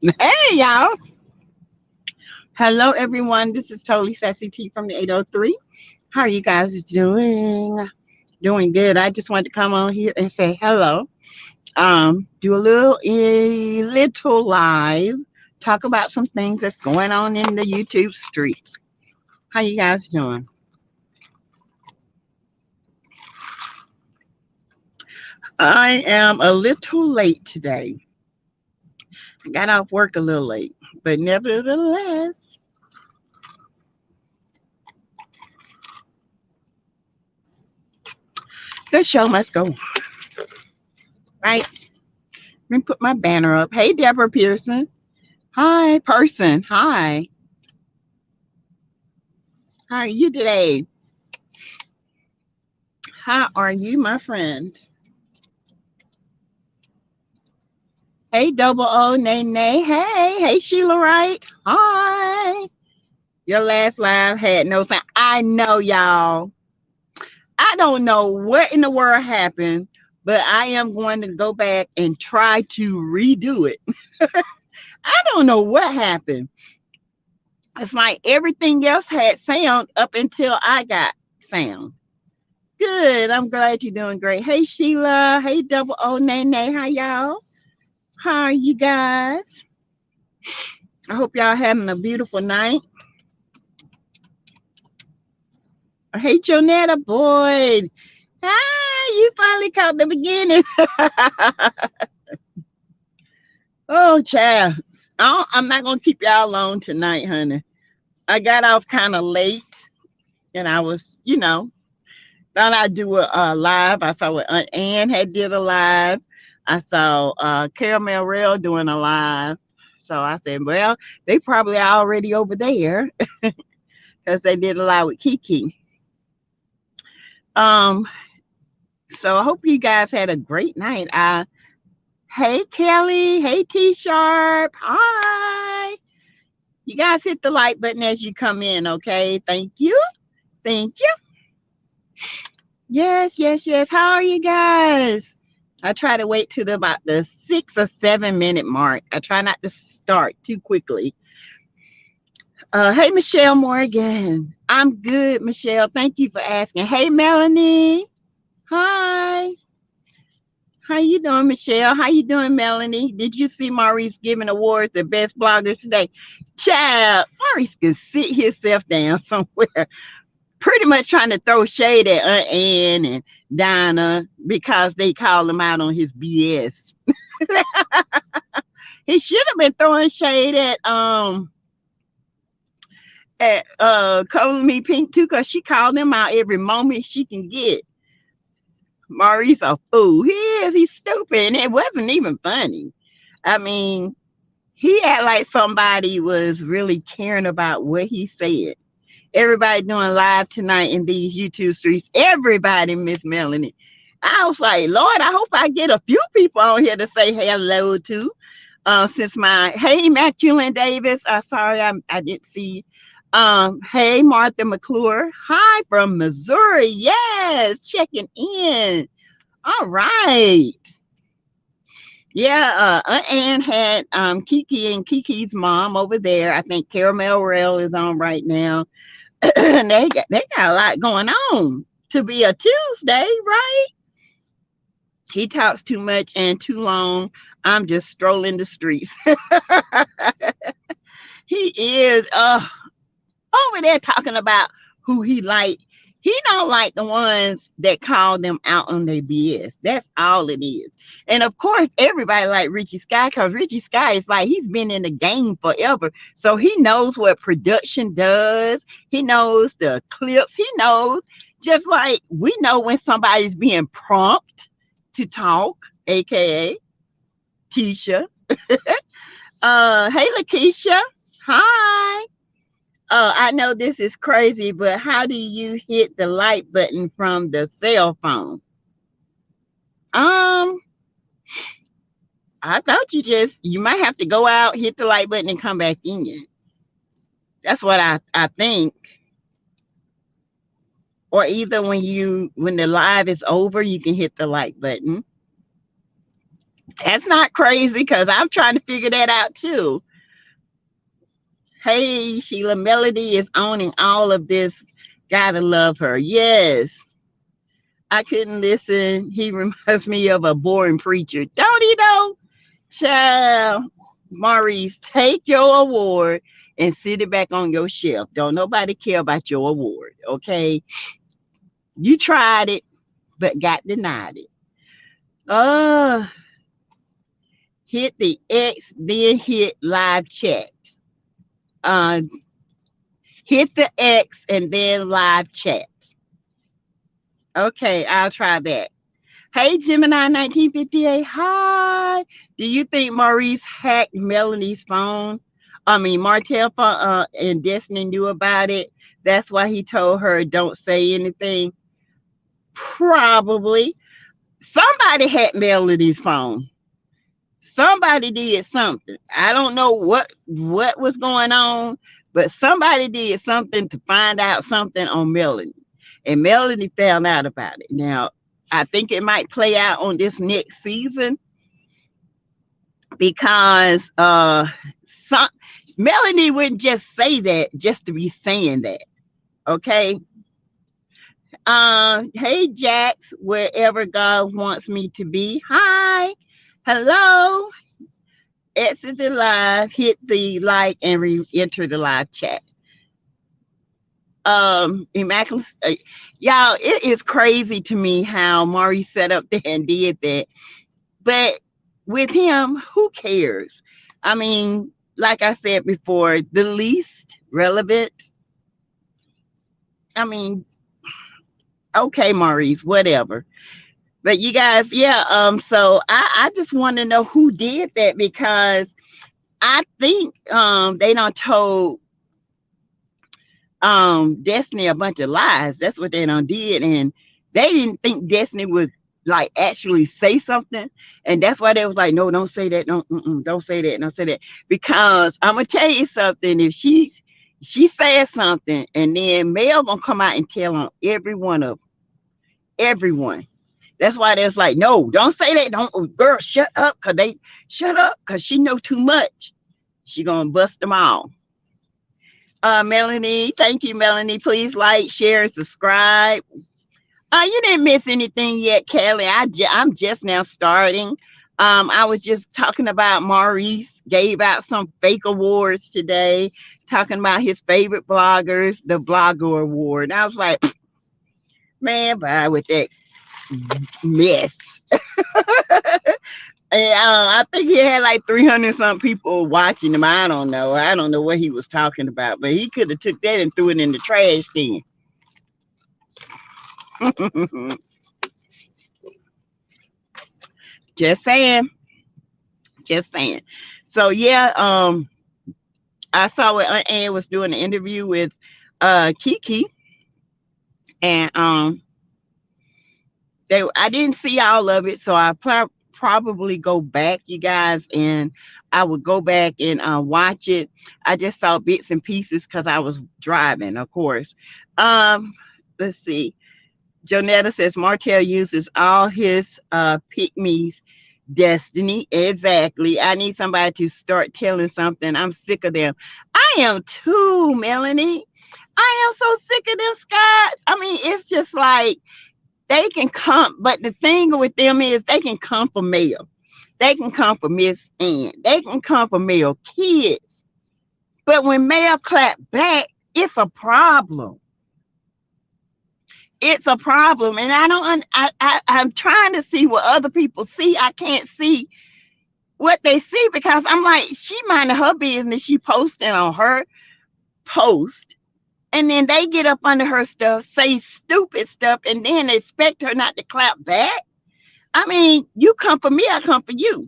Hey, y'all. Hello, everyone. This is Totally Sassy T from the 803. How are you guys doing? Doing good. I just wanted to come on here and say hello. Do a little live, talk about some things that's going on in the YouTube streets. How you guys doing? I am a little late today. I got off work a little late, but nevertheless, the show must go on, right? Let me put my banner up. Hey, Deborah Pearson. Hi, person. Hi. How are you today? How are you, my friend? Hey, double O, nay, nay. Hey, Sheila Wright. Hi. Your last live had no sound. I know, y'all. I don't know what in the world happened, but I am going to go back and try to redo it. I don't know what happened. It's like everything else had sound up until I got sound. Good. I'm glad you're doing great. Hey, Sheila. Hey, double O, nay, nay. How y'all? How are you guys? I hope y'all having a beautiful night. Hey, Jonetta Boyd. Hi, you finally caught the beginning. Oh, child. I'm not going to keep y'all long tonight, honey. I got off kind of late and I was, thought I'd do a live. I saw what Aunt Ann had did a live. I saw Caramel Rail doing a live. So I said, well, they probably already over there because they did a live with Kiki. Um, so I hope you guys had a great night. Hey Kelly, hey T Sharp, hi. You guys hit the like button as you come in, okay? Thank you. Thank you. Yes, yes, yes. How are you guys? I try to wait to about the 6 or 7 minute mark. I try not to start too quickly. Hey Michelle Morgan. I'm good, Michelle. Thank you for asking. Hey Melanie. Hi. How you doing, Michelle? How you doing, Melanie? Did you see Maurice giving awards to best bloggers today? Child, Maurice can sit himself down somewhere. Pretty much trying to throw shade at Aunt Ann and Donna because they called him out on his BS. He should have been throwing shade at Color Me Pink too, because she called him out every moment she can get. Maurice a fool. He is. He's stupid. And it wasn't even funny. I mean, he act like somebody was really caring about what he said. Everybody doing live tonight in these YouTube streets. Everybody, Miss Melanie. I was like, Lord, I hope I get a few people on here to say hello to. Since my hey Maculin Davis. Sorry I didn't see. Hey Martha McClure. Hi from Missouri. Yes, checking in. All right. Yeah, Aunt Ann had Kiki and Kiki's mom over there. I think Caramel Rail is on right now. they got a lot going on to be a Tuesday, right? He talks too much and too long. I'm just strolling the streets. He is over there talking about who he like. He don't like the ones that call them out on their BS. That's all it is. And of course, everybody like Richie Sky because Richie Sky is like he's been in the game forever. So he knows what production does. He knows the clips. He knows just like we know when somebody's being prompt to talk, aka Tisha. Hey Lakeisha. Hi. I know this is crazy, but how do you hit the like button from the cell phone? Um, I thought you might have to go out, hit the like button, and come back in. That's what I think. Or either when the live is over, you can hit the like button. That's not crazy because I'm trying to figure that out too. Hey, Sheila, Melody is owning all of this. Gotta love her. Yes, I couldn't listen. He reminds me of a boring preacher. Don't he though? Child, Maurice, take your award and sit it back on your shelf. Don't nobody care about your award, okay? You tried it, but got denied it. Uh, hit the X, then hit live chat. Uh, hit the X and then live chat. Okay, I'll try that. Hey, Gemini 1958. Hi. Do you think Maurice hacked Melanie's phone? I mean, Martell phone, and Destiny knew about it. That's why he told her, don't say anything. Probably. Somebody hacked Melanie's phone. Somebody did something. I don't know what was going on, but somebody did something to find out something on Melanie. And Melanie found out about it. Now, I think it might play out on this next season because some Melanie wouldn't just say that just to be saying that. Okay. Hey Jax, wherever God wants me to be. Hi. Hello. Exit the live, hit the like and re-enter the live chat. Immaculate, y'all, it is crazy to me how Maury set up there and did that. But with him, who cares? I mean, like I said before, the least relevant. I mean, okay, Maurice, whatever. But you guys, yeah, so I just want to know who did that because I think they done told Destiny a bunch of lies. That's what they done did, and they didn't think Destiny would like actually say something, and that's why they was like, no, don't say that, don't say that, don't say that, because I'm gonna tell you something. If she says something, and then Mel gonna come out and tell on every one of everyone. That's why there's like, no, don't say that, don't, girl, shut up, cause she know too much. She gonna bust them all. Melanie, thank you, Melanie. Please like, share, and subscribe. You didn't miss anything yet, Kelly. I'm just now starting. I was just talking about Maurice gave out some fake awards today, talking about his favorite bloggers, the Blogger Award. And I was like, man, bye with that mess. And I think he had like 300 some people watching him. I don't know. I don't know what he was talking about, but he could have took that and threw it in the trash can. Just saying. Just saying. So yeah, I saw what Aunt Ann was doing an interview with Kiki, and I didn't see all of it, so I probably go back, you guys, and I would go back and watch it. I just saw bits and pieces because I was driving, of course. Let's see. Jonetta says Martell uses all his pick-me's Destiny. Exactly. I need somebody to start telling something. I'm sick of them. I am too, Melanie. I am so sick of them Scots. I mean, it's just like they can come, but the thing with them is they can come for Mel. They can come for Miss Ann. They can come for Mel kids. But when Mel clap back, it's a problem. It's a problem. And I'm trying to see what other people see. I can't see what they see because I'm like, she minding her business. She posting on her post. And then they get up under her stuff, say stupid stuff, and then expect her not to clap back. I mean, you come for me, I come for you.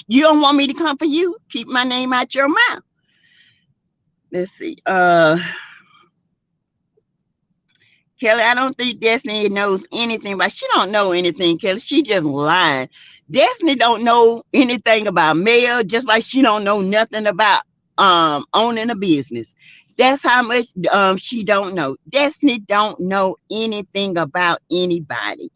You don't want me to come for you? Keep my name out your mouth. Let's see. Kelly, I don't think Destiny knows anything about. She don't know anything, Kelly. She just lying. Destiny don't know anything about Mel, just like she don't know nothing about owning a business. That's how much she don't know. Destiny don't know anything about anybody.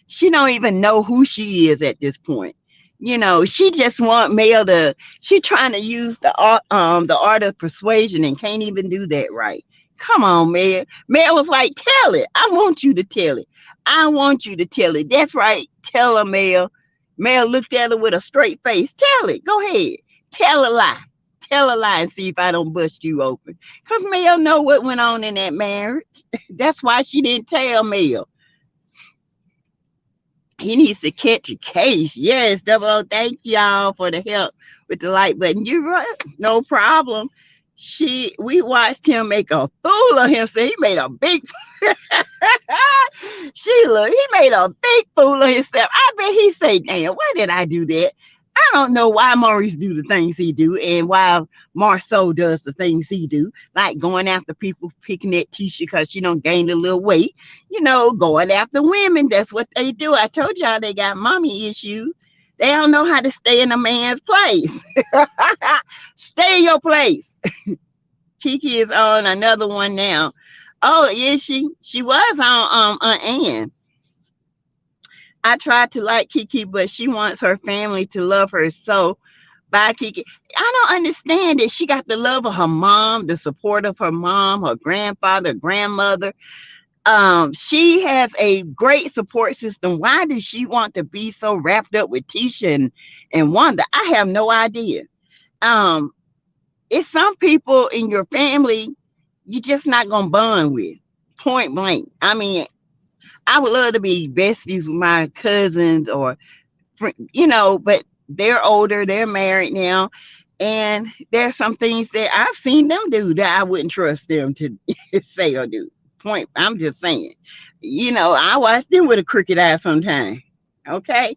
She don't even know who she is at this point. You know, she just want Mel to. She trying to use the art of persuasion and can't even do that right. Come on, Mel. Mel was like, "Tell it. I want you to tell it. I want you to tell it." That's right. Tell her, Mel. Mel looked at her with a straight face. Tell it. Go ahead. Tell a lie. Tell a lie and see if I don't bust you open. Cause Mel know what went on in that marriage. That's why she didn't tell Mel. He needs to catch a case. Yes, double O, thank y'all for the help with the like button. You're right. No problem. We watched him make a fool of himself. He made a big Sheila, he made a big fool of himself. I bet he say, damn, why did I do that? I don't know why Maurice do the things he do and why Marceau does the things he do, like going after people picking at Tisha because she don't gain a little weight, going after women. That's what they do. I told y'all they got mommy issues. They don't know how to stay in a man's place. Stay in your place. Kiki is on another one now. Oh, is she? She was on Ann. I tried to like Kiki, but she wants her family to love her. So bye, Kiki. I don't understand it. She got the love of her mom, the support of her mom, her grandfather, grandmother. She has a great support system. Why does she want to be so wrapped up with Tisha and Wanda? I have no idea. Um, it's some people in your family you're just not gonna bond with. Point blank. I mean, I would love to be besties with my cousins or but they're older, they're married now, and there's some things that I've seen them do that I wouldn't trust them to say or do. Point. I'm just saying. I watch them with a crooked eye sometimes. Okay.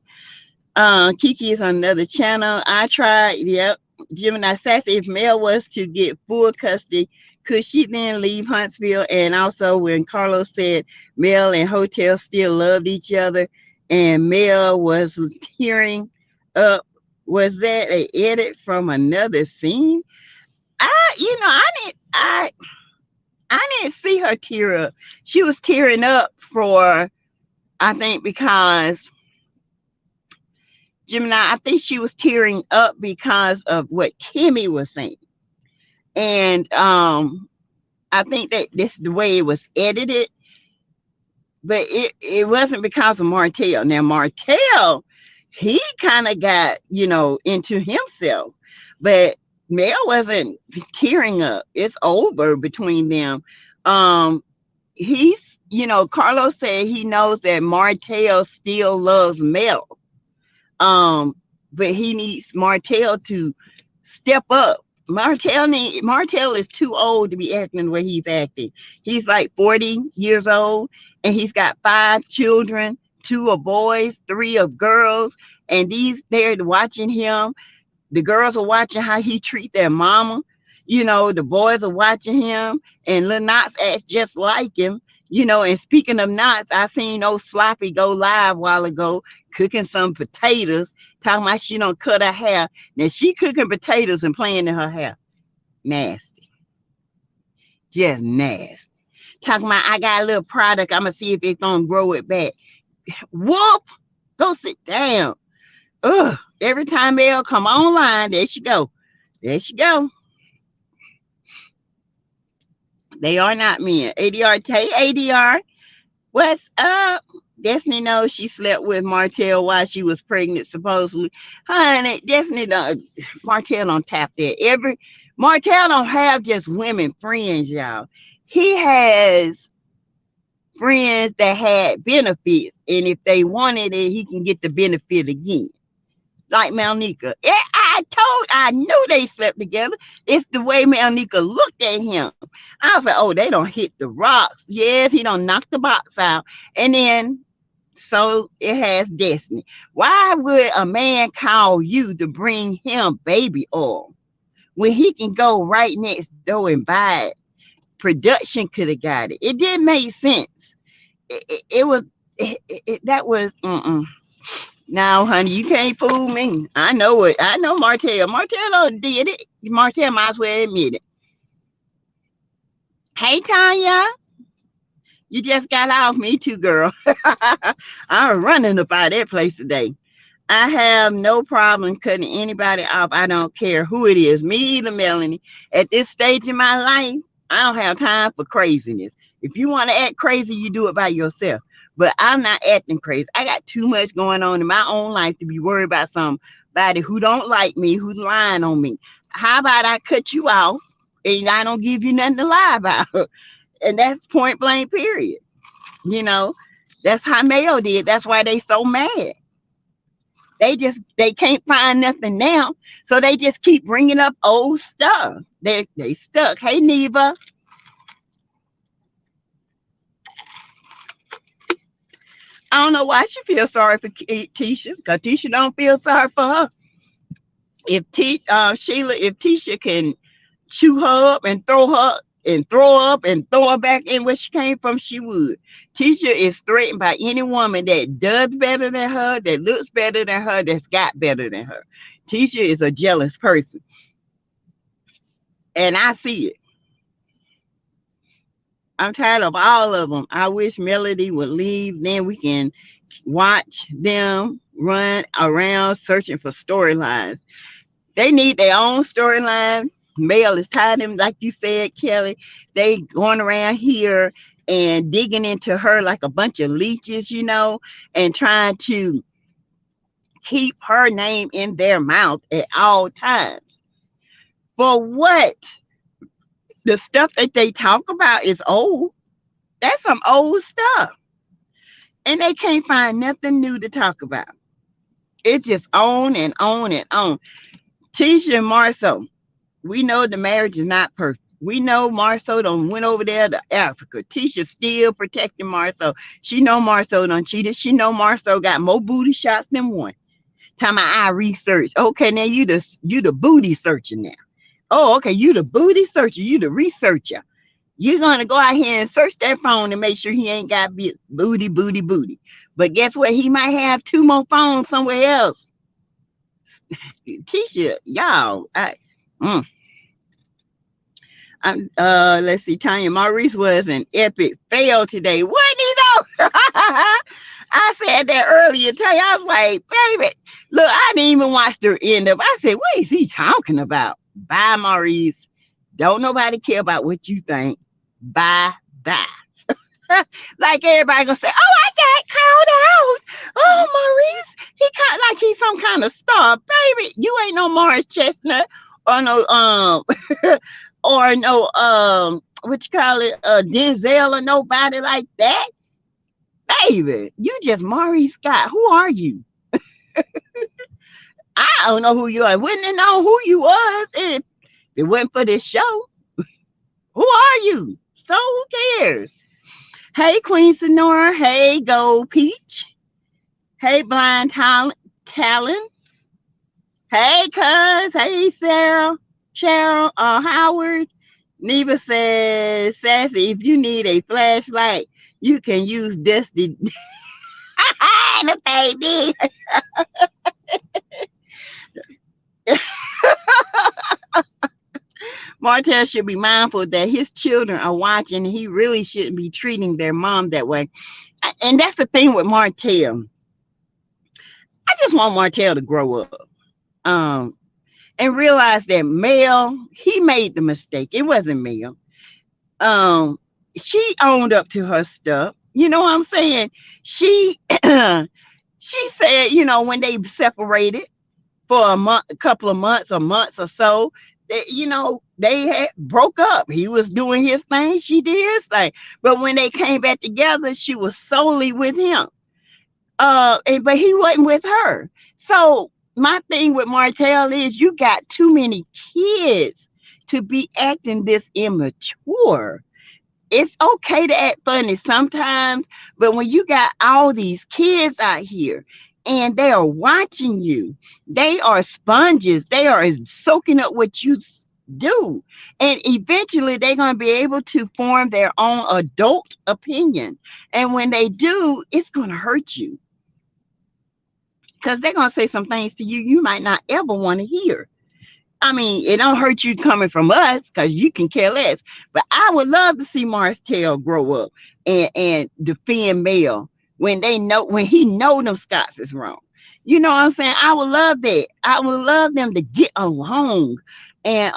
Kiki is on another channel. I tried. Yep. Gemini Sassy. If Mel was to get full custody, could she then leave Huntsville? And also, when Carlos said Mel and Hotel still loved each other, and Mel was tearing up, was that an edit from another scene? I didn't see her tear up. She was tearing up I think because Gemini, I think she was tearing up because of what Kimmy was saying. And I think that this is the way it was edited, but it wasn't because of Martell. Now Martell, he kind of got, into himself, but Mel wasn't tearing up. It's over between them. He's, Carlos said he knows that Martell still loves Mel. But he needs Martell to step up. Martell is too old to be acting the way he's acting. He's like 40 years old, and he's got 5 children, 2 are boys, 3 are girls, and they're watching him. The girls are watching how he treat their mama. The boys are watching him, and Lil Knots acts just like him. And speaking of Knots, I seen old Sloppy go live a while ago cooking some potatoes, talking about she don't cut her hair. Now she cooking potatoes and playing in her hair. Nasty. Just nasty. Talking about I got a little product, I'm gonna see if it's gonna grow it back. Whoop! Go sit down. Ugh. Every time Mel come online, there she go. There she go. They are not men. ADR, hey ADR, what's up? Destiny knows she slept with Martell while she was pregnant, supposedly. Honey, Destiny don't. Martell don't tap that. Martell don't have just women friends, y'all. He has friends that had benefits, and if they wanted it, he can get the benefit again. Like Malnika. I knew they slept together. It's the way Malnika looked at him. I was like, oh, they don't hit the rocks. Yes, he don't knock the box out. And then, so it has Destiny. Why would a man call you to bring him baby oil when he can go right next door and buy it? Production could have got it. It didn't make sense. That was, Now, honey, you can't fool me. I know it. I know Martell. Martell did it. Martell might as well admit it. Hey, Tanya. You just got off. Me too, girl. I'm running up out of that place today. I have no problem cutting anybody off. I don't care who it is. Me either, Melanie. At this stage in my life, I don't have time for craziness. If you want to act crazy, you do it by yourself. But I'm not acting crazy. I got too much going on in my own life to be worried about somebody who don't like me, who's lying on me. How about I cut you off and I don't give you nothing to lie about? And that's point blank, period. You know, that's how Mayo did. That's why they so mad. They can't find nothing now, so they just keep bringing up old stuff. They stuck. Hey, Neva, I don't know why she feels sorry for Tisha, because Tisha don't feel sorry for her. Sheila, if Tisha can chew her up and throw her and throw up and throw her back in where she came from, she would. Tisha is threatened by any woman that does better than her, that looks better than her, that's got better than her. Tisha is a jealous person, and I see it. I'm tired of all of them. I wish Melody would leave. Then we can watch them run around searching for storylines. They need their own storyline. Mel is tired of them, like you said, Kelly. They going around here and digging into her like a bunch of leeches, and trying to keep her name in their mouth at all times. For what? The stuff that they talk about is old. That's some old stuff. And they can't find nothing new to talk about. It's just on and on and on. Tisha and Marceau, we know the marriage is not perfect. We know Marceau done went over there to Africa. Tisha still protecting Marceau. She know Marceau done cheated. She know Marceau got more booty shots than one. Time I research. Okay, now you the booty searcher now. Oh, okay, you the booty searcher. You the researcher. You're gonna go out here and search that phone and make sure he ain't got booty. But guess what? He might have two more phones somewhere else. Tisha, y'all, let's see. Tanya Maurice was an epic fail today. Wasn't he though? I said that earlier. Tanya, I was like, baby, look, I didn't even watch the end of. I said, what is he talking about? Bye, Maurice. Don't nobody care about what you think. Bye. Like everybody gonna say, oh, I got called out. Oh, Maurice, he kind like he's some kind of star, baby. You ain't no Morris Chestnut or no or no what you call it, Denzel or nobody like that, baby. You just Maurice Scott. Who are you? I don't know who you are. I wouldn't have known who you was if it wasn't for this show. Who are you? So who cares? Hey, Queen Sonora. Hey, Gold Peach. Hey, Blind Talon. Hey, Cuz. Hey, Sarah. Cheryl. Howard. Neva says, Sassy, if you need a flashlight, you can use Dusty. The baby. Martell should be mindful that his children are watching. He really shouldn't be treating their mom that way. And that's the thing with Martell. I just want Martell to grow up and realize that Mel, he made the mistake. It wasn't Mel. She owned up to her stuff. You know what I'm saying? She she said, when they separated for a couple of months or so, they had broke up. He was doing his thing, she did his thing. But when they came back together, she was solely with him. But he wasn't with her. So my thing with Martell is you got too many kids to be acting this immature. It's okay to act funny sometimes, but when you got all these kids out here and they are watching you, they are sponges. They are soaking up what you do. And eventually they're going to be able to form their own adult opinion. And when they do, it's going to hurt you. Because they're going to say some things to you you might not ever want to hear. I mean, it don't hurt you coming from us because you can care less. But I would love to see Martell grow up and defend Mel when he know them Scots is wrong. You know what I'm saying? I would love that. I would love them to get along, and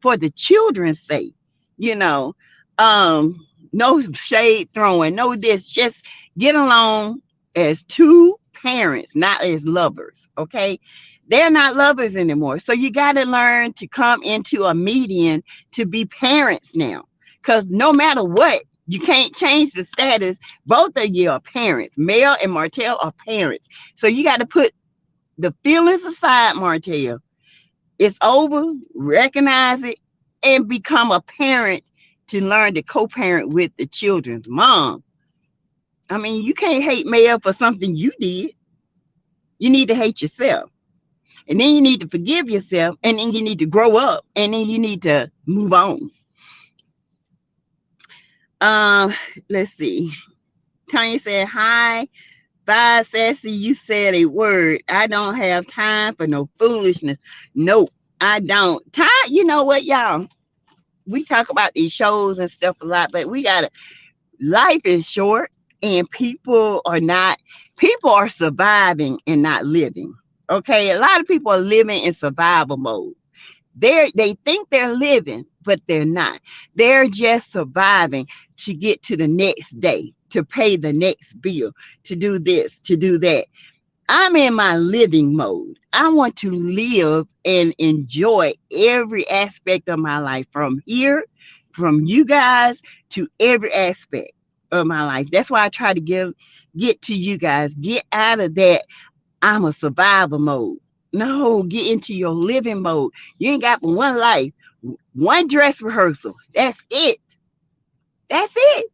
for the children's sake, you know, no shade throwing, no this, just get along as two parents, not as lovers. Okay, they're not lovers anymore. So you got to learn to come into a median to be parents now, because no matter what. You can't change the status. Both of you are parents. Mel and Martell are parents. So you got to put the feelings aside, Martell. It's over. Recognize it and become a parent to learn to co-parent with the children's mom. I mean, you can't hate Mel for something you did. You need to hate yourself. And then you need to forgive yourself. And then you need to grow up. And then you need to move on. Let's see. Tanya said, hi. Bye, Sassy. You said a word. I don't have time for no foolishness. Nope, I don't. Time, you know what, y'all? We talk about these shows and stuff a lot, but we gotta, life is short and people are surviving and not living. Okay. A lot of people are living in survival mode. They think they're living, but they're not. They're just surviving to get to the next day, to pay the next bill, to do this, to do that. I'm in my living mode. I want to live and enjoy every aspect of my life, from here, from you guys, to every aspect of my life. That's why I try to get to you guys. Get out of that I'm a survivor mode. No, get into your living mode. You ain't got but one life, one dress rehearsal. That's it. That's it.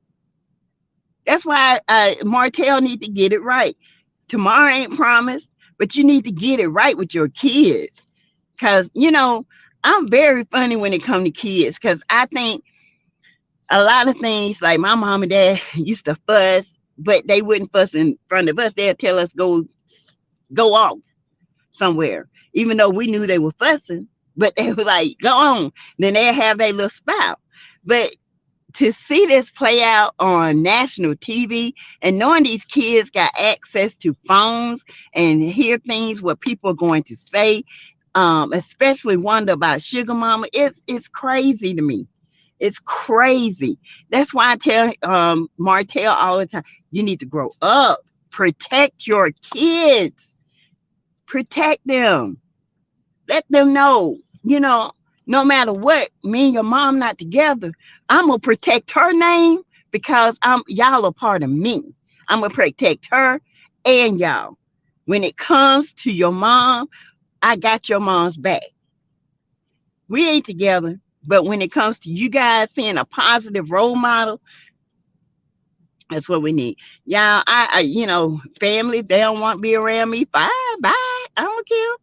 That's why Martell need to get it right. Tomorrow ain't promised, but you need to get it right with your kids. Because, I'm very funny when it comes to kids, because I think a lot of things, like my mom and dad used to fuss, but they wouldn't fuss in front of us. They'd tell us go off somewhere, even though we knew they were fussing, but they were like, go on. Then they have their little spout. But to see this play out on national TV and knowing these kids got access to phones and hear things what people are going to say, especially wonder about sugar mama, it's crazy to me. It's crazy. That's why I tell Martell all the time, you need to grow up, protect your kids, protect them, let them know, no matter what, me and your mom not together, I'm gonna protect her name, because y'all are part of me. I'm gonna protect her and y'all. When it comes to your mom, I got your mom's back. We ain't together, but when it comes to you guys seeing a positive role model, that's what we need. Y'all, family, if they don't want to be around me, fine, bye. I don't care.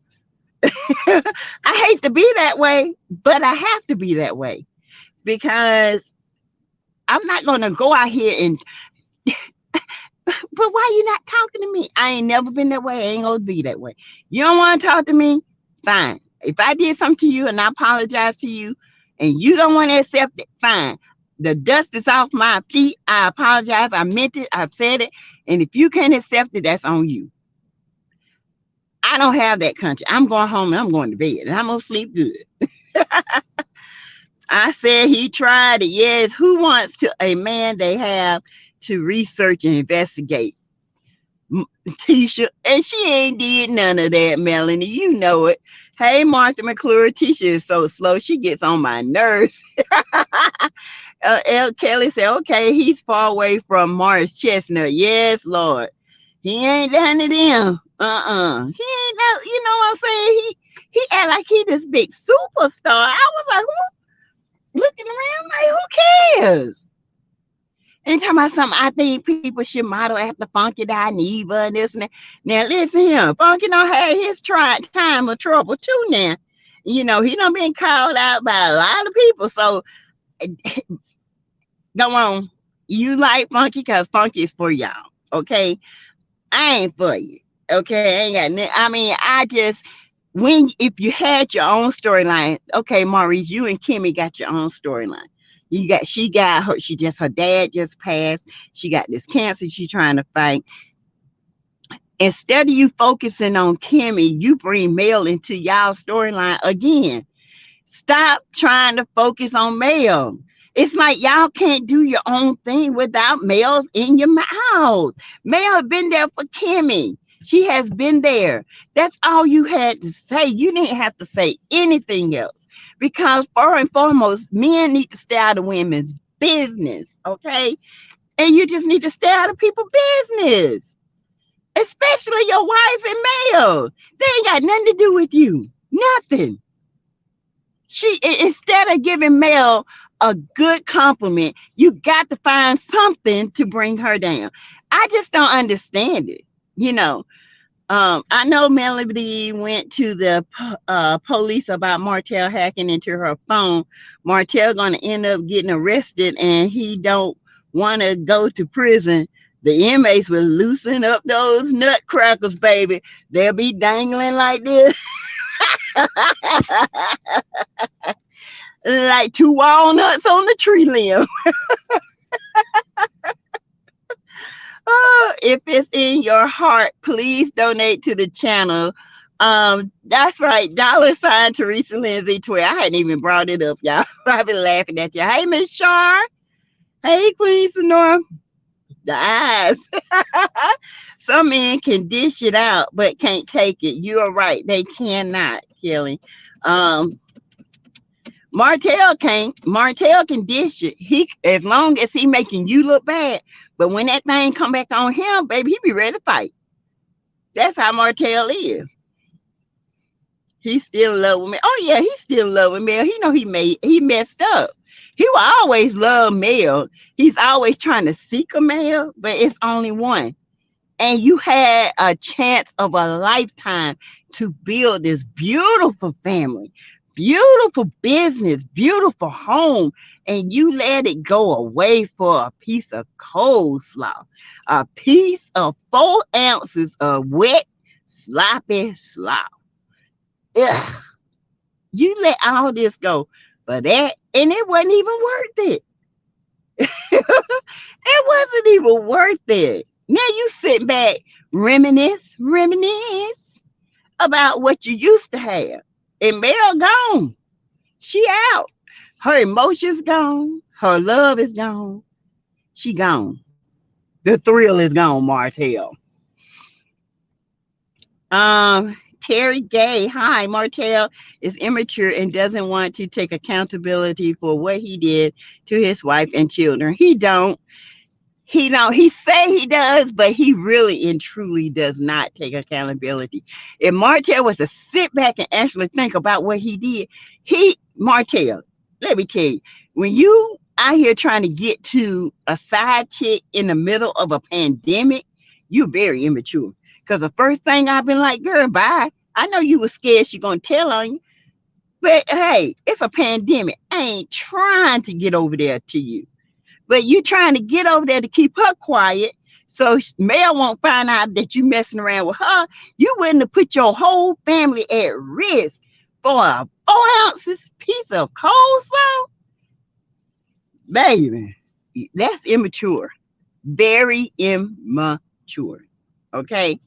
I hate to be that way, but I have to be that way, because I'm not going to go out here and, but why you not talking to me? I ain't never been that way. I ain't going to be that way. You don't want to talk to me? Fine. If I did something to you and I apologize to you and you don't want to accept it, fine. The dust is off my feet. I apologize. I meant it. I said it. And if you can't accept it, that's on you. I don't have that country. I'm going home and I'm going to bed and I'm going to sleep good. I said he tried it. Yes. Who wants a man they have to research and investigate? Tisha, and she ain't did none of that, Melanie. You know it. Hey, Martha McClure, Tisha is so slow. She gets on my nerves. L. Kelly said, okay, he's far away from Morris Chestnut. Yes, Lord. He ain't done it in. He ain't no, you know what I'm saying? He act like he this big superstar. I was like, who? Looking around like, who cares? And talking about something, I think people should model after Funky Dineva and this and that. Now listen here, Funky don't have his time of trouble too now. He done been called out by a lot of people. So go on. You like Funky because Funky is for y'all. Okay. I ain't for you. Okay. I ain't got I mean, if you had your own storyline, okay, Maurice, you and Kimmy got your own storyline. Her dad just passed. She got this cancer she trying to fight. Instead of you focusing on Kimmy, you bring Mel into y'all storyline again. Stop trying to focus on Mel. It's like y'all can't do your own thing without Mel's in your mouth. Mel been there for Kimmy. She has been there. That's all you had to say. You didn't have to say anything else. Because first and foremost, men need to stay out of women's business. Okay? And you just need to stay out of people's business. Especially your wives and Mel. They ain't got nothing to do with you. Nothing. She, instead of giving Mel a good compliment, you got to find something to bring her down. I just don't understand it. You know, I know Melody went to the police about Martell hacking into her phone. Martell gonna end up getting arrested, and he don't want to go to prison. The inmates will loosen up those nutcrackers, baby. They'll be dangling like this, like two walnuts on the tree limb. If it's in your heart, please donate to the channel. That's right. $ Teresa Lindsay 12. I hadn't even brought it up, y'all. I've been laughing at you. Hey, Miss Char. Hey, Queen Sonora. The eyes. Some men can dish it out, but can't take it. You are right. They cannot, Kelly. Um, Martell can't. Martell can dish it. He, as long as he making you look bad. But when that thing come back on him, baby, he be ready to fight. That's how Martell is. He's still in love with me. Oh yeah, he's still in love with Mel. He know he messed up. He will always love Mel. He's always trying to seek a male, but it's only one. And you had a chance of a lifetime to build this beautiful family, beautiful business, beautiful home, and you let it go away for a piece of coleslaw, a piece of 4 ounces of wet, sloppy slaw. Ugh. You let all this go for that, and it wasn't even worth it. It wasn't even worth it. Now you sit back, reminisce about what you used to have. And Mel gone. She out. Her emotions gone. Her love is gone. She gone. The thrill is gone, Martell. Terry Gay, hi, Martell is immature and doesn't want to take accountability for what he did to his wife and children. He don't. He say he does, but he really and truly does not take accountability. If Martell was to sit back and actually think about what he did, Martell, let me tell you, when you out here trying to get to a side chick in the middle of a pandemic, you're very immature. Because the first thing I've been like, girl, bye. I know you were scared she gonna tell on you, but hey, it's a pandemic. I ain't trying to get over there to you. But you trying to get over there to keep her quiet so Mel won't find out that you messing around with her. You wouldn't have put your whole family at risk for a 4 ounces piece of coleslaw? Baby, that's immature. Very immature. Okay?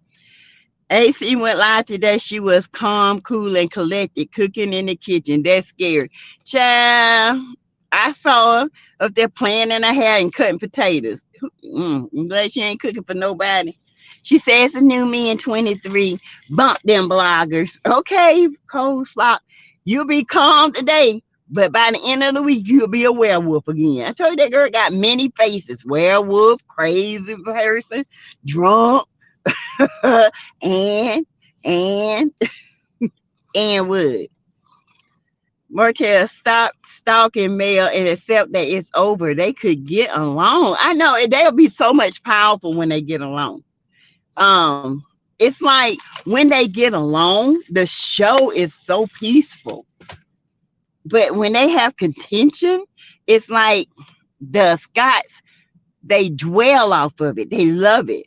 AC went live today. She was calm, cool, and collected, cooking in the kitchen. That's scary. Child, I saw her up there playing in her hair and cutting potatoes. I'm glad she ain't cooking for nobody. She says the new me in 23. Bump them bloggers. Okay, coleslaw. You'll be calm today, but by the end of the week, you'll be a werewolf again. I told you that girl got many faces. Werewolf, crazy person, drunk, and what? Martell, stop stalking Mel and accept that it's over. They could get along. I know they'll be so much powerful when they get along. It's like when they get along, the show is so peaceful. But when they have contention, it's like the Scots, they dwell off of it. They love it.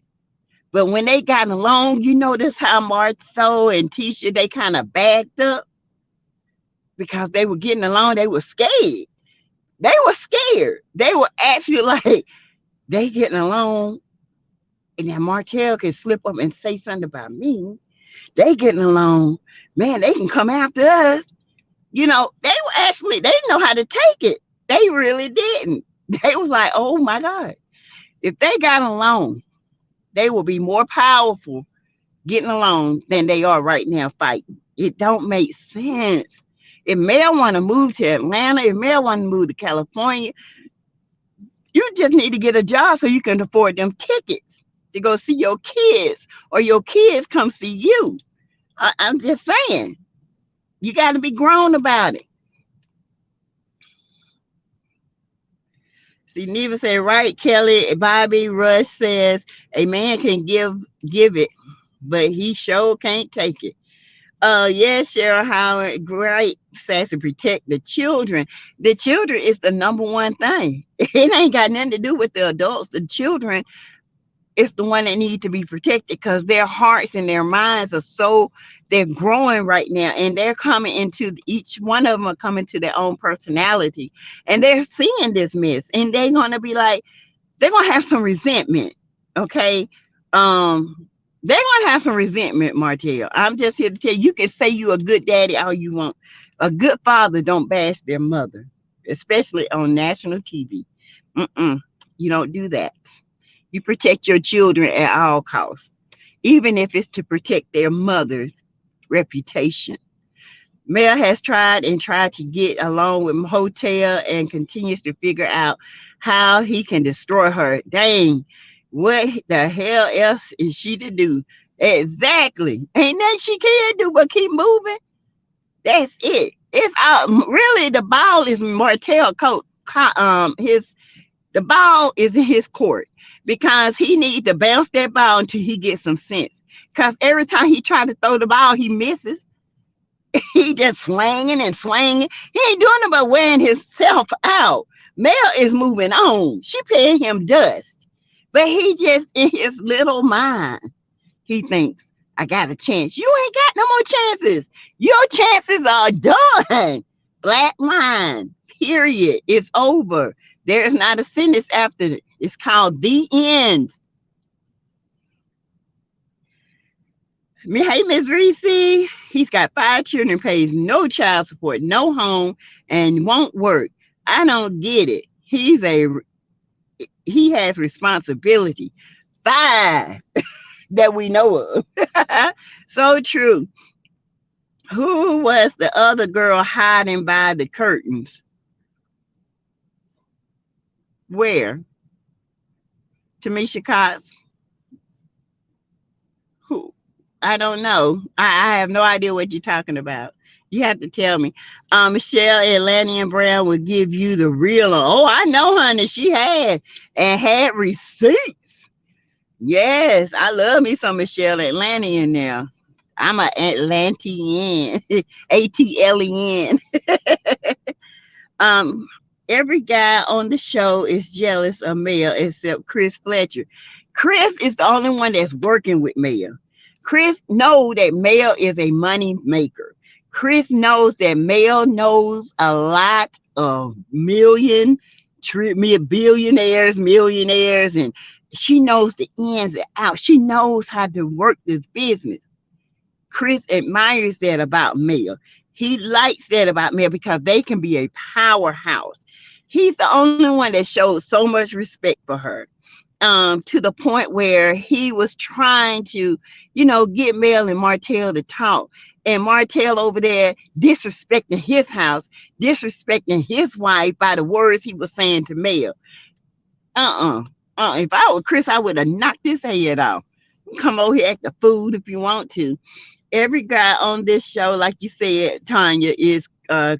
But when they got along, you notice how Marceau and Tisha, they kind of backed up because they were getting along. They were scared. They were scared. They were actually like, they getting along. And then Martell can slip up and say something about me. They getting along. Man, they can come after us. They were actually, they didn't know how to take it. They really didn't. They was like, oh my God. If they got along, they will be more powerful getting along than they are right now fighting. It don't make sense. If Mel want to move to Atlanta, if Mel want to move to California, you just need to get a job so you can afford them tickets to go see your kids, or your kids come see you. I'm just saying, you got to be grown about it. See, Neva said, right, Kelly. Bobby Rush says, a man can give it, but he sure can't take it. Yes, Cheryl Howard, great. Sassy, protect the children. The children is the number one thing. It ain't got nothing to do with the adults. The children is the one that need to be protected, because their hearts and their minds are they're growing right now, and they're coming into, each one of them are coming to their own personality, and they're seeing this mess, and they're gonna be like, they're gonna have some resentment. Okay. They're gonna have some resentment, Martell. I'm just here to tell you, you can say you a good daddy all you want. A good father don't bash their mother, especially on national TV. You don't do that. You protect your children at all costs, even if it's to protect their mother's reputation. Mel has tried and tried to get along with Hotel and continues to figure out how he can destroy her. Dang, what the hell else is she to do? Exactly. Ain't nothing she can do but keep moving. That's it. It's really, the ball is Martell coat. The ball is in his court, because he needs to bounce that ball until he gets some sense. Because every time he tries to throw the ball, he misses. He just swinging and swinging. He ain't doing it but wearing himself out. Mel is moving on. She paying him dust. But he just, in his little mind, he thinks, I got a chance. You ain't got no more chances. Your chances are done. Black line. Period. It's over. There's not a sentence after it. It's called the end. Hey, Miss Reese. He's got 5 children, pays no child support, no home, and won't work. I don't get it. He has responsibility. 5 that we know of. So true. Who was the other girl hiding by the curtains? Where? Tamisha Cox? Who? I don't know. I have no idea what you're talking about. You have to tell me. Michelle Atlantean Brown will give you the real. Oh, I know, honey. She had receipts. Yes, I love me some Michelle Atlantean now. I'm an Atlantean. ATLEN. um, every guy on the show is jealous of Mel except Chris Fletcher. Chris is the only one that's working with Mel. Chris knows that Mel is a money maker. Chris knows that Mel knows a lot of billionaires, millionaires, and she knows the ins and outs. She knows how to work this business. Chris admires that about Mel. He likes that about Mel because they can be a powerhouse. He's the only one that shows so much respect for her. To the point where he was trying to, get Mel and Martell to talk. And Martell over there disrespecting his house, disrespecting his wife by the words he was saying to Mel. If I were Chris, I would have knocked his head off. Come over here, act the fool if you want to. Every guy on this show, like you said, Tanya, is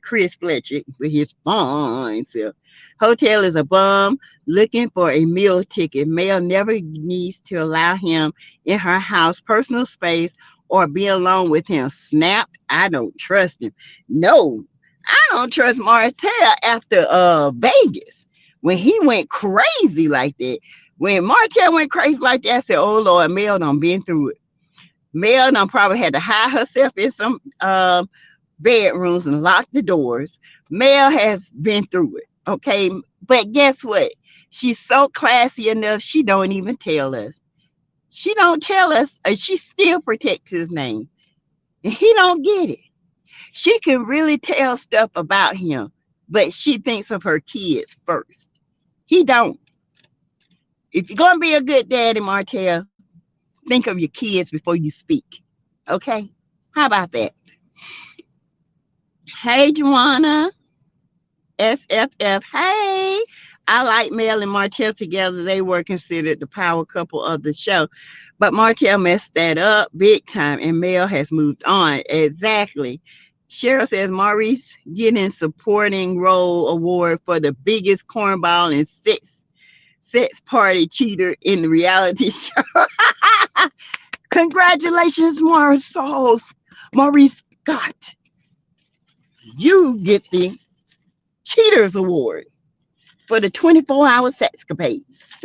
Chris Fletcher with his fine self. Hotel is a bum looking for a meal ticket. Mel never needs to allow him in her house, personal space, or be alone with him. Snapped. I don't trust him. No, I don't trust Martell after Vegas when he went crazy like that. When Martell went crazy like that, I said, "Oh Lord, Mel done been through it." Mel done probably had to hide herself in some bedrooms and lock the doors. Mel has been through it. Okay, but guess what? She's so classy enough, she don't even tell us. She don't tell us, she still protects his name. And he don't get it. She can really tell stuff about him, but she thinks of her kids first. He don't. If you're gonna be a good daddy, Martell, think of your kids before you speak. Okay? How about that? Hey, Joanna. SFF. Hey. I like Mel and Martell together. They were considered the power couple of the show. But Martell messed that up big time, and Mel has moved on. Exactly. Cheryl says Maurice getting supporting role award for the biggest cornball and sex party cheater in the reality show. Congratulations, Maurice Scott. You get the Cheaters Award for the 24-hour sexcapades.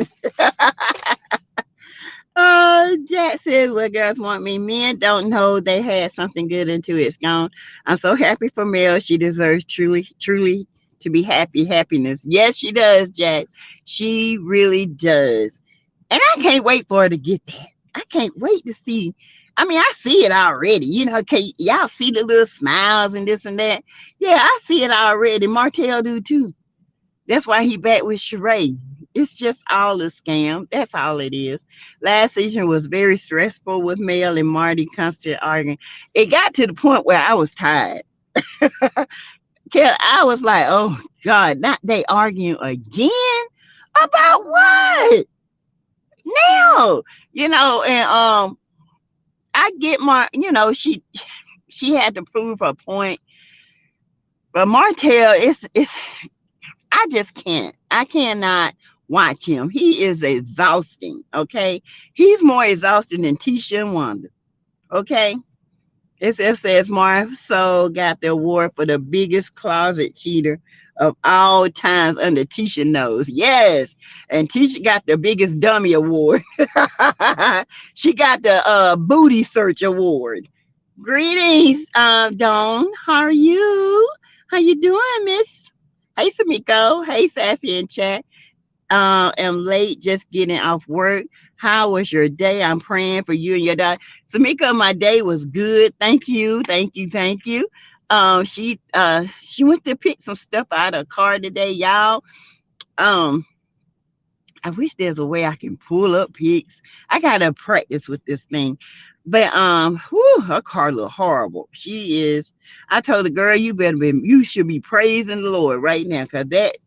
Jack says, well, girls want me. Men don't know they had something good until it's gone. I'm so happy for Mel. She deserves truly to be happy. Happiness. Yes, she does, Jack. She really does. And I can't wait for her to get that. I can't wait to see. I mean, I see it already. You know, okay, y'all see the little smiles and this and that. Yeah, I see it already. Martell do too. That's why he back with Sheree. It's just all a scam. That's all it is. Last season was very stressful with Mel and Marty constant arguing. It got to the point where I was tired. I was like, oh God, not they arguing again? About what? Now, and I get she had to prove her point. But Martell, it's I just can't. I cannot watch him. He is exhausting. Okay. He's more exhausting than Tisha and Wanda. Okay. It says Marceau got the award for the biggest closet cheater of all times under Tisha nose. Yes. And Tisha got the biggest dummy award. She got the booty search award. Greetings, Dawn. How are you? How you doing, Miss? Hey, Samiko. Hey, Sassy in chat. Am late, just getting off work. How was your day? I'm praying for you and your daughter. Samiko, my day was good. Thank you. She went to pick some stuff out of her car today, y'all. I wish there's a way I can pull up pics. I gotta practice with this thing. But her car look horrible. She is. I told the girl, you should be praising the Lord right now, cause that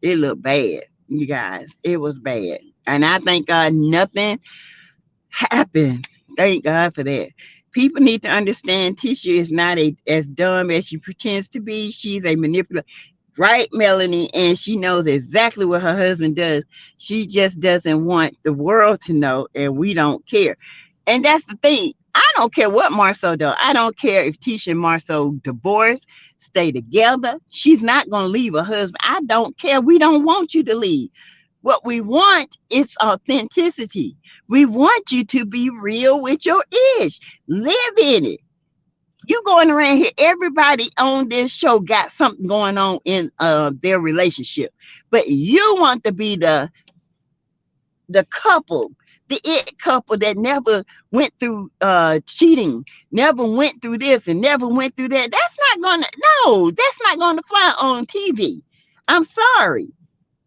it looked bad, you guys. It was bad. And I thank God nothing happened. Thank God for that. People need to understand Tisha is not as dumb as she pretends to be. She's a manipulator. Right, Melanie? And she knows exactly what her husband does. She just doesn't want the world to know, and we don't care. And that's the thing. I don't care what Marceau does. I don't care if Tisha and Marceau divorce, stay together. She's not going to leave her husband. I don't care. We don't want you to leave. What we want is authenticity. We want you to be real with your ish. Live in it. You going around here, everybody on this show got something going on in their relationship. But you want to be the couple, the it couple that never went through cheating, never went through this and never went through that. That's not gonna fly on TV. I'm sorry.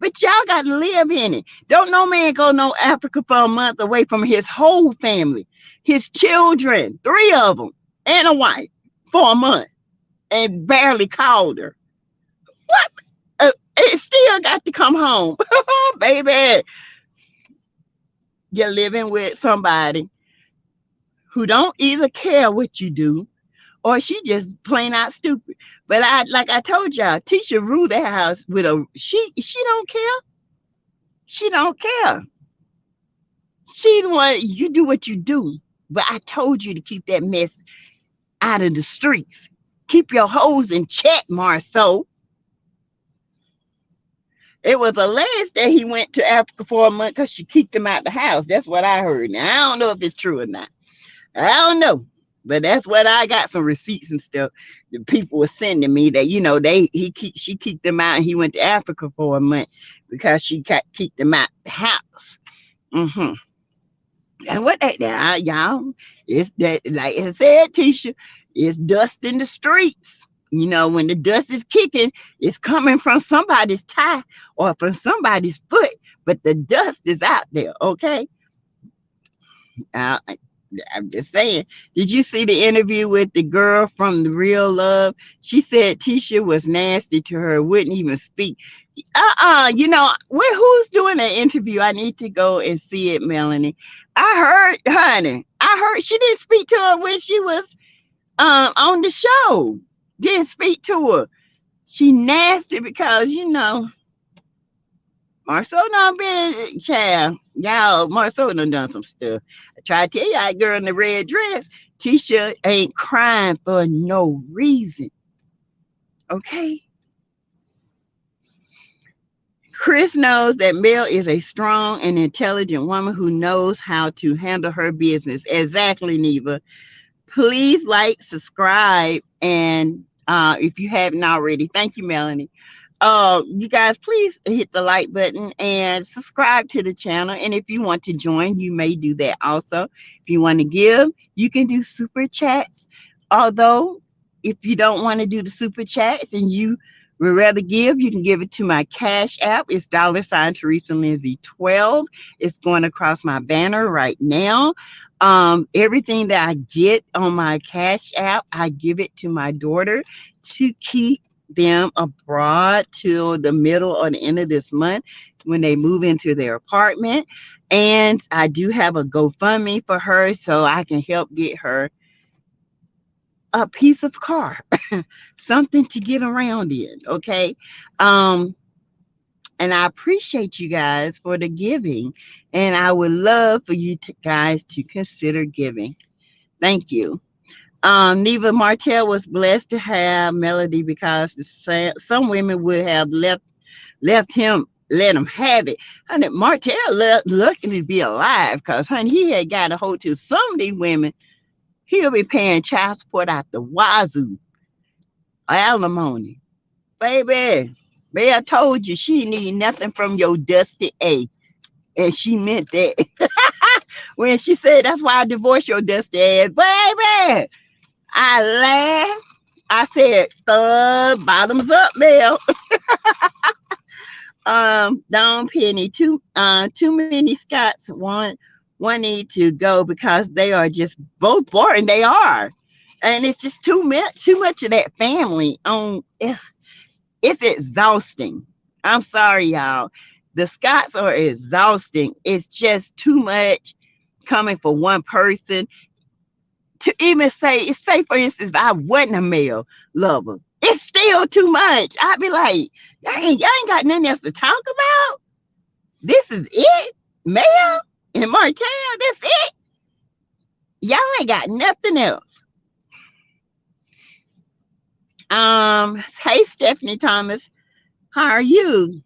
But y'all got to live in it. Don't no man go no Africa for a month away from his whole family, his children, 3 of them, and a wife for a month, and barely called her. What? It still got to come home, baby. You're living with somebody who don't either care what you do, or she just plain out stupid. But like I told y'all, Tisha ruled that house with she don't care. She don't care. She the one, you do what you do. But I told you to keep that mess out of the streets. Keep your hoes in check, Marceau. It was alleged that he went to Africa for a month because she kicked him out the house. That's what I heard. Now I don't know if it's true or not. I don't know. But that's what I got, some receipts and stuff. The people were sending me that, she kicked him out and he went to Africa for a month because she kicked him out the house. And what that y'all, it's that, like I said, Tisha, it's dust in the streets. You know, when the dust is kicking, it's coming from somebody's tie or from somebody's foot, but the dust is out there. Okay, uh, I'm just saying. Did you see the interview with the girl from the Real Love? She said Tisha was nasty to her, wouldn't even speak. You know, who's doing an interview? I need to go and see it, Melanie. I heard, honey, I heard she didn't speak to her when she was on the show. Didn't speak to her. She nasty because, you know, Marcel done been, child, y'all, Marcel done some stuff. I try to tell you, that girl in the red dress, Tisha ain't crying for no reason. Okay? Chris knows that Mel is a strong and intelligent woman who knows how to handle her business. Exactly, Neva. Please like, subscribe, and if you haven't already, thank you, Melanie. You guys, please hit the like button and subscribe to the channel. And if you want to join, you may do that also. If you want to give, you can do super chats. Although, if you don't want to do the super chats and you would rather give, you can give it to my Cash App. It's $ Teresa Lindsay 12. It's going across my banner right now. Everything that I get on my Cash App, I give it to my daughter to keep them abroad till the middle or the end of this month when they move into their apartment. And I do have a GoFundMe for her so I can help get her a piece of car, something to get around in. Okay. Um, and I appreciate you guys for the giving. And I would love for you guys to consider giving. Thank you. Neva Martell was blessed to have Melody because some women would have left him, let him have it. Honey, Martell lucky to be alive because, honey, he had got a hold to some of these women. He'll be paying child support out the wazoo, alimony. Baby, I told you she need nothing from your dusty A. And she meant that. When she said, that's why I divorced your dusty ass. Baby, I laughed. I said, thug, bottoms up, Mel. Don Penny, too many Scots one need to go because they are just both boring. They are. And it's just too much of that family on it's exhausting. I'm sorry, y'all. The Scots are exhausting. It's just too much coming for one person. To even say for instance, if I wasn't a male lover, it's still too much. I'd be like, y'all ain't got nothing else to talk about. This is it, Mel and Martell. That's it. Y'all ain't got nothing else. Hey Stephanie Thomas, how are you?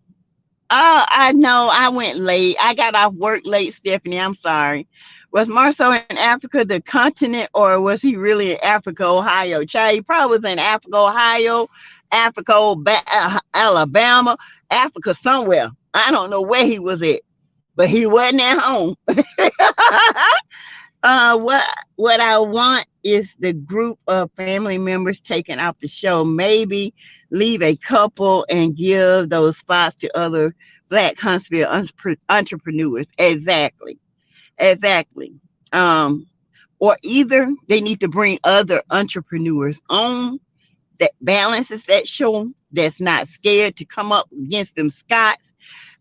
Oh, I know I went late. I got off work late, Stephanie. I'm sorry. Was Marceau in Africa, the continent, or was he really in Africa, Ohio? Child, he probably was in Africa, Ohio, Africa, Alabama, Africa somewhere. I don't know where he was at, but he wasn't at home. What I want is the group of family members taken off the show. Maybe leave a couple and give those spots to other Black Huntsville entrepreneurs. Exactly. Um, or either they need to bring other entrepreneurs on that balances that show, that's not scared to come up against them Scots,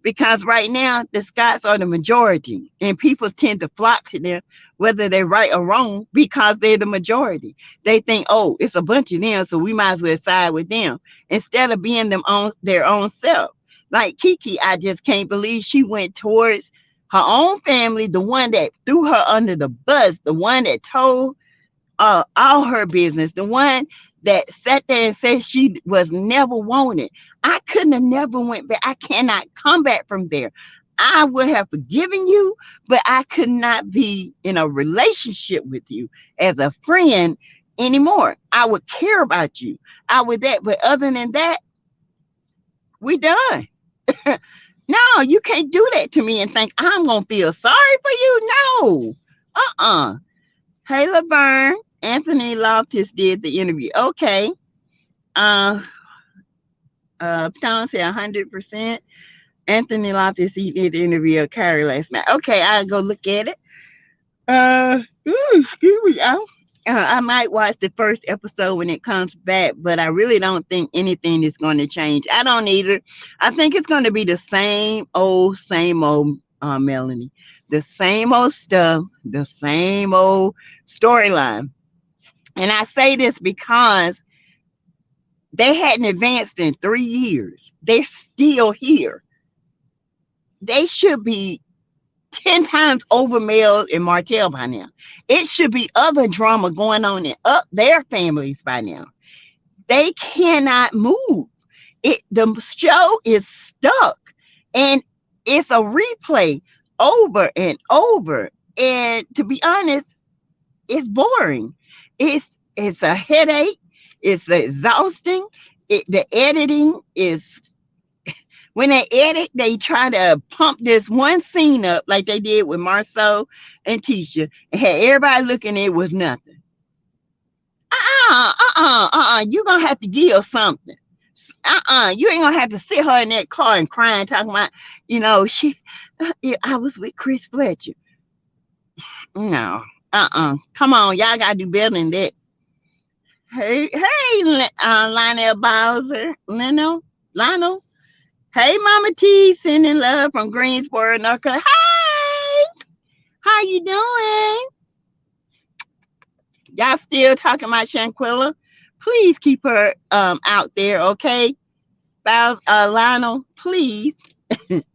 because right now the Scots are the majority and people tend to flock to them whether they're right or wrong because they're the majority. They think, oh, it's a bunch of them, so we might as well side with them instead of being them on their own self. Like Kiki, I just can't believe she went towards her own family, the one that threw her under the bus, the one that told all her business, the one that sat there and said she was never wanted. I couldn't have never went back. I cannot come back from there. I would have forgiven you, but I could not be in a relationship with you as a friend anymore. I would care about you. I would that, but other than that, we done. No, you can't do that to me and think I'm gonna feel sorry for you. No, Uh-uh. Hey, Laverne. Anthony Loftus did the interview. Okay. Uh, Tom said 100%. Anthony Loftus he did the interview of Carrie last night. Okay, I'll go look at it. Excuse me. I might watch the first episode when it comes back, but I really don't think anything is going to change. I don't either. I think it's going to be the same old, Melanie. The same old stuff, the same old storyline. And I say this because they hadn't advanced in 3 years. They're still here. They should be 10 times over Mel and Martell by now. It should be other drama going on in up their families by now. They cannot move. The show is stuck and it's a replay over and over. And to be honest, it's boring. It's a headache. It's exhausting. The editing is when they edit, they try to pump this one scene up like they did with Marceau and Tisha and had everybody looking it was nothing. You're going to have to give something. You ain't going to have to sit her in that car and crying, talking about, I was with Chris Fletcher. No. Come on. Y'all got to do better than that. Hey, Lionel Bowser. Lionel. Hey, Mama T, sending love from Greensboro, North Carolina. Hey, how you doing? Y'all still talking about Shanquilla? Please keep her out there, okay? Lionel, please. They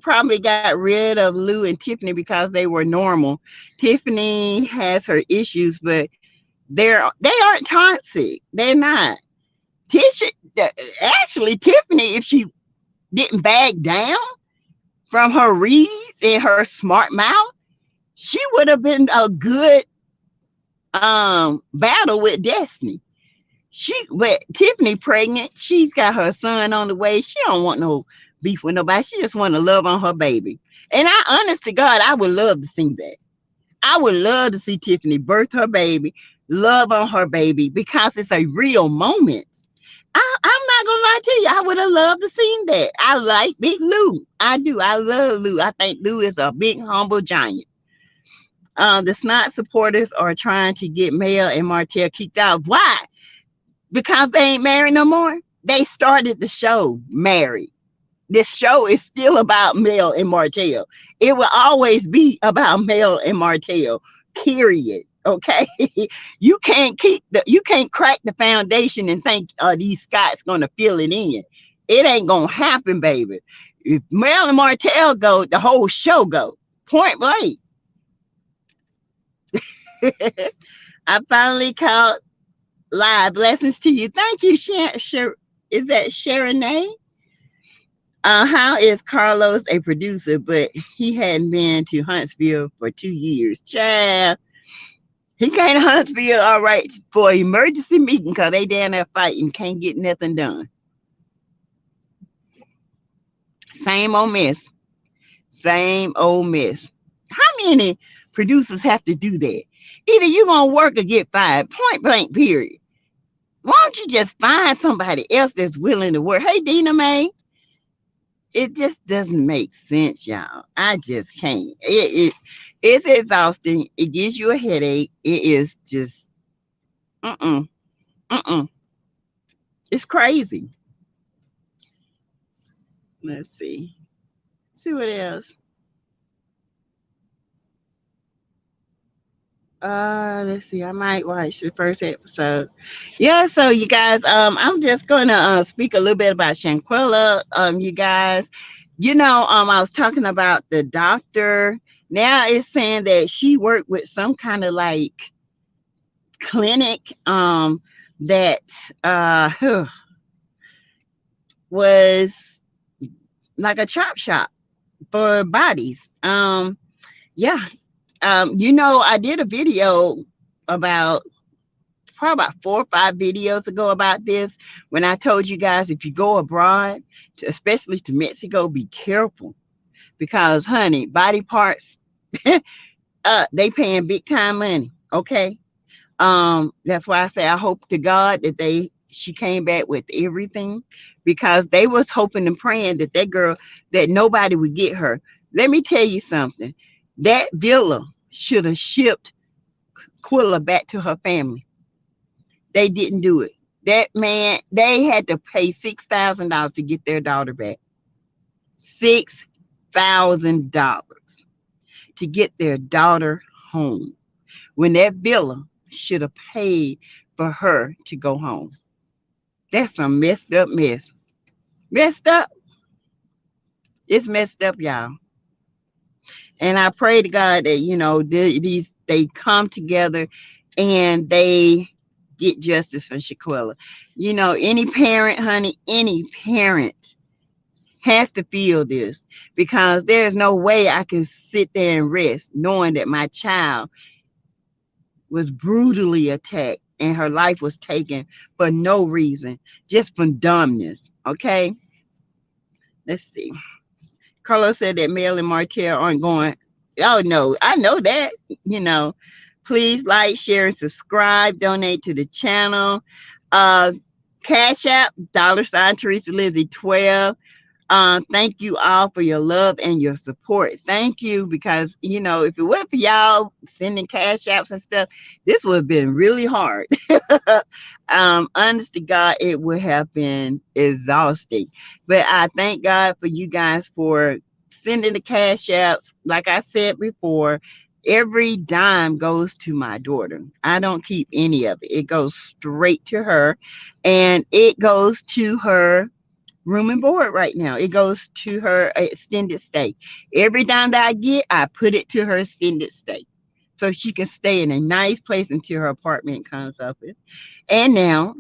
probably got rid of Lou and Tiffany because they were normal. Tiffany has her issues, but they aren't toxic. They're not. Actually, Tiffany, if she didn't back down from her reads and her smart mouth, she would have been a good battle with Destiny. But Tiffany pregnant, she's got her son on the way. She don't want no beef with nobody. She just want to love on her baby. And honest to God, I would love to see that. I would love to see Tiffany birth her baby, love on her baby, because it's a real moment. I'm not gonna lie to you. I would have loved to see that. I like Big Lou. I do. I love Lou. I think Lou is a big, humble giant. The snot supporters are trying to get Mel and Martell kicked out. Why? Because they ain't married no more. They started the show married. This show is still about Mel and Martell. It will always be about Mel and Martell. Period. Okay, you can't crack the foundation and think these Scots gonna fill it in. It ain't gonna happen, baby. If Mel and Martell go, the whole show go. Point blank. I finally caught live. Blessings to you. Thank you, is that Sharonay? How is Carlos a producer, but he hadn't been to Huntsville for 2 years? Child. He came to Huntsville, all right, for an emergency meeting because they down there fighting, can't get nothing done. Same old mess. Same old mess. How many producers have to do that? Either you're going to work or get fired. Point blank, period. Why don't you just find somebody else that's willing to work? Hey, Dina Mae. It just doesn't make sense, y'all. I just can't. It's exhausting. It gives you a headache. It is just, it's crazy. Let's see. See what else. Let's see. I might watch the first episode. Yeah, so you guys, I'm just gonna speak a little bit about Shanquilla. You guys, I was talking about the doctor. Now it's saying that she worked with some kind of like clinic that was like a chop shop for bodies. Yeah. I did a video about probably about 4 or 5 videos ago about this when I told you guys if you go abroad, especially to Mexico, be careful because, honey, body parts They paying big time money. Okay. That's why I say I hope to God that she came back with everything, because they was hoping and praying that that girl, that nobody would get her. Let me tell you something. That villa should have shipped Quilla back to her family. They didn't do it. That man, they had to pay $6,000 to get their daughter back. $6,000 to get their daughter home, when that villa should have paid for her to go home. That's some messed up mess. Messed up. It's messed up, y'all. And I pray to God that, they come together and they get justice for Shaquilla. Any parent, honey, any parent has to feel this, because there's no way I can sit there and rest knowing that my child was brutally attacked and her life was taken for no reason, just for dumbness. Okay, let's see. Carlos said that Mel and Martell aren't going. Oh no, I know that. You know, please like, share, and subscribe. Donate to the channel. Uh, Cash App $ Teresa Lizzie 12. Thank you all for your love and your support. Thank you, because if it weren't for y'all sending cash apps and stuff, this would have been really hard. Honest to God, it would have been exhausting. But I thank God for you guys for sending the cash apps. Like I said before, every dime goes to my daughter. I don't keep any of it. It goes straight to her, and it goes to her room and board right now. It goes to her extended stay. Every dime that I get, I put it to her extended stay, so she can stay in a nice place until her apartment comes up. And now,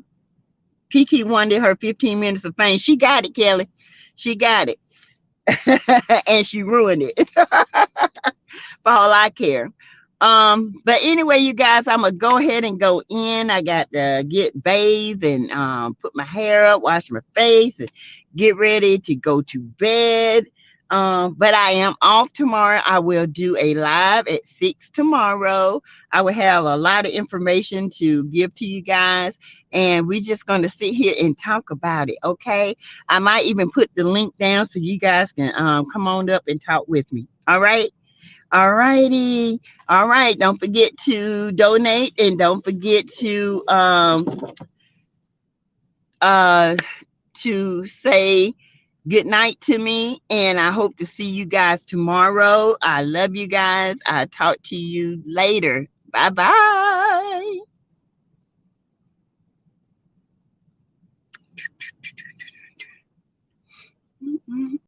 Kiki wanted her 15 minutes of fame. She got it, Kelly. She got it. And she ruined it. For all I care. But anyway, you guys, I'm gonna go ahead and go in. I got to get bathed and put my hair up, wash my face, and get ready to go to bed. But I am off tomorrow. I will do a live at 6 tomorrow. I will have a lot of information to give to you guys, and we're just going to sit here and talk about it. Okay, I might even put the link down so you guys can come on up and talk with me. All right. All righty. All right. Don't forget to donate, and don't forget to say good night to me. And I hope to see you guys tomorrow. I love you guys. I'll talk to you later. Bye bye.